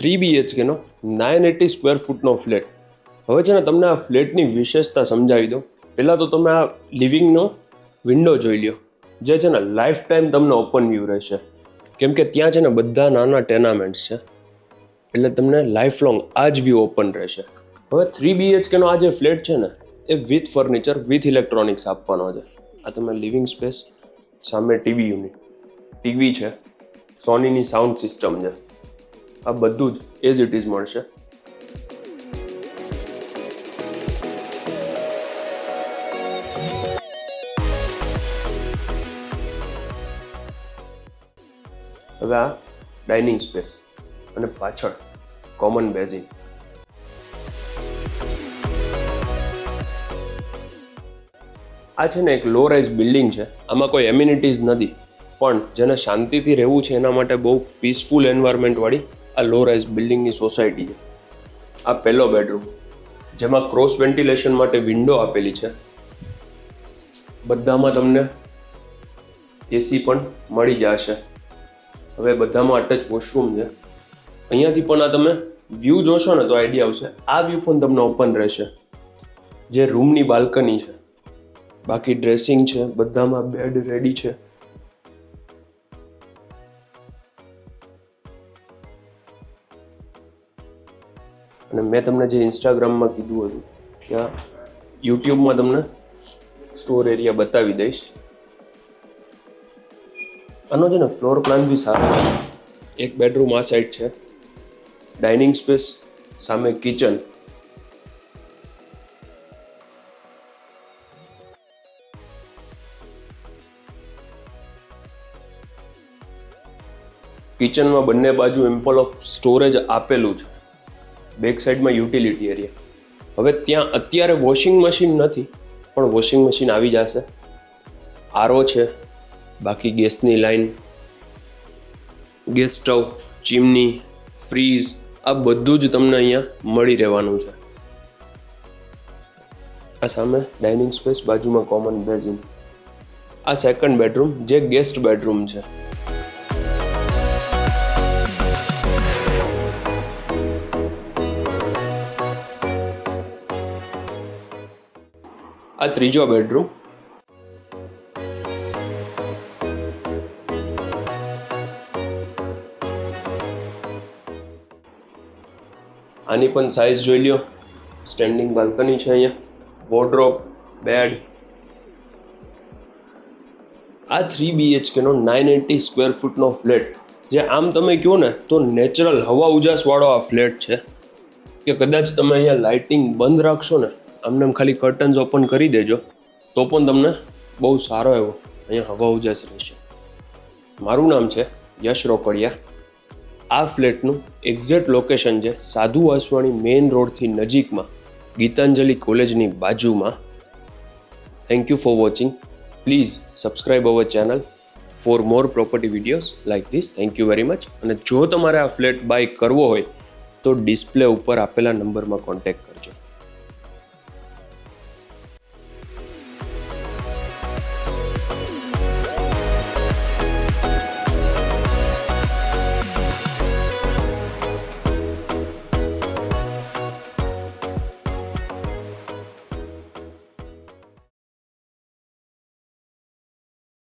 BHKનો 980 square ફૂટનો flat. હવે છે ને તમને આ ફ્લેટની વિશેષતા સમજાવી દઉં. પહેલાં તો તમે આ લિવિંગનો વિન્ડો જોઈ લ્યો, જે છે ને લાઈફ ટાઈમ તમને ઓપન વ્યૂ રહેશે, કેમ કે ત્યાં છે ને બધા નાના ટેનામેન્ટ્સ છે, એટલે તમને લાઈફ લોંગ આ જ વ્યૂ ઓપન રહેશે. હવે 3BHKનો આ જે ફ્લેટ છે ને A with furniture with electronics આપવાનો છે. આ તમે લિવિંગ સ્પેસ, સામે ટીવી યુનિટ, ટીવી છે, સોનીની સાઉન્ડ સિસ્ટમ છે, આ બધું જ એઝ ઇટ ઇઝ મળશે. હવે આ ડાઇનિંગ સ્પેસ અને પાછળ કોમન બેઝિન. આ છે ને એક લો રાઇઝ બિલ્ડિંગ છે. આમાં કોઈ એમ્યુનિટીઝ નથી, પણ જેને શાંતિથી રહેવું છે એના માટે બહુ પીસફુલ એન્વાયરમેન્ટવાળી આ લો રાઇઝ બિલ્ડિંગની સોસાયટી છે. આ પહેલો બેડરૂમ, જેમાં ક્રોસ વેન્ટિલેશન માટે વિન્ડો આપેલી છે. બધામાં તમને એસી પણ મળી જશે. હવે બધામાં અટેચ વોશરૂમ છે. અહીંયાથી પણ આ તમે વ્યૂ જોશો ને તો આઈડિયા આવશે. આ વ્યૂ પણ તમને ઓપન રહેશે, જે રૂમની બાલ્કની છે. બાકી ડ્રેસિંગ છે, બધામાં બેડ રેડી છે. અને મેં તમને જે ઇન્સ્ટાગ્રામમાં કીધું હતું કે યુટ્યુબમાં તમને સ્ટોર એરિયા બતાવી દઈશ. આનો છે ને ફ્લોર પ્લાન બી સારો છે. એક બેડરૂમ આ સાઈડ છે, ડાઇનિંગ સ્પેસ, સામે કિચન. કિચનમાં બંને બાજુ એમ્પલ ઓફ સ્ટોરેજ આપેલું છે. બેક સાઈડમાં યુટિલિટી એરિયા. હવે ત્યાં અત્યારે વોશિંગ મશીન નથી, પણ વોશિંગ મશીન આવી જશે. આરો છે, બાકી ગેસની line, gas stove, chimney, fridge, આ બધું જ તમને અહીંયા મળી રહેવાનું છે. આ સામે ડાઇનિંગ સ્પેસ, બાજુમાં કોમન બેઝિન. આ સેકન્ડ બેડરૂમ, જે ગેસ્ટ બેડરૂમ છે. આ ત્રીજો બેડરૂમ. આની પણ સાઇઝ જોઈ લ્યો. સ્ટેન્ડિંગ બાલ્કની છે અહીંયા, વોર્ડરોબ, બેડ. આ 3BHKનો 980 સ્ક્વેર ફૂટનો ફ્લેટ, જે આમ તમે કહો ને તો નેચરલ હવા ઉજાસવાળો આ ફ્લેટ છે. કે કદાચ તમે અહીંયા લાઇટિંગ બંધ રાખશો ને, આમને ખાલી કર્ટન્સ ઓપન કરી દેજો, તો પણ તમને બહુ સારો એવો અહીંયા હવા ઉજાસ રહેશે. મારું નામ છે યશ રોકડિયા. આ ફ્લેટનું એક્ઝેક્ટ લોકેશન છે સાધુ વાસવાણી મેઇન રોડથી નજીકમાં, ગીતાંજલિ કોલેજની બાજુમાં. Thank you for watching. Please subscribe our channel for more property videos like this. Thank you very much. અને જો તમારે આ ફ્લેટ બાય કરવો હોય તો ડિસ્પ્લે ઉપર આપેલા નંબરમાં કોન્ટેક્ટ કરો.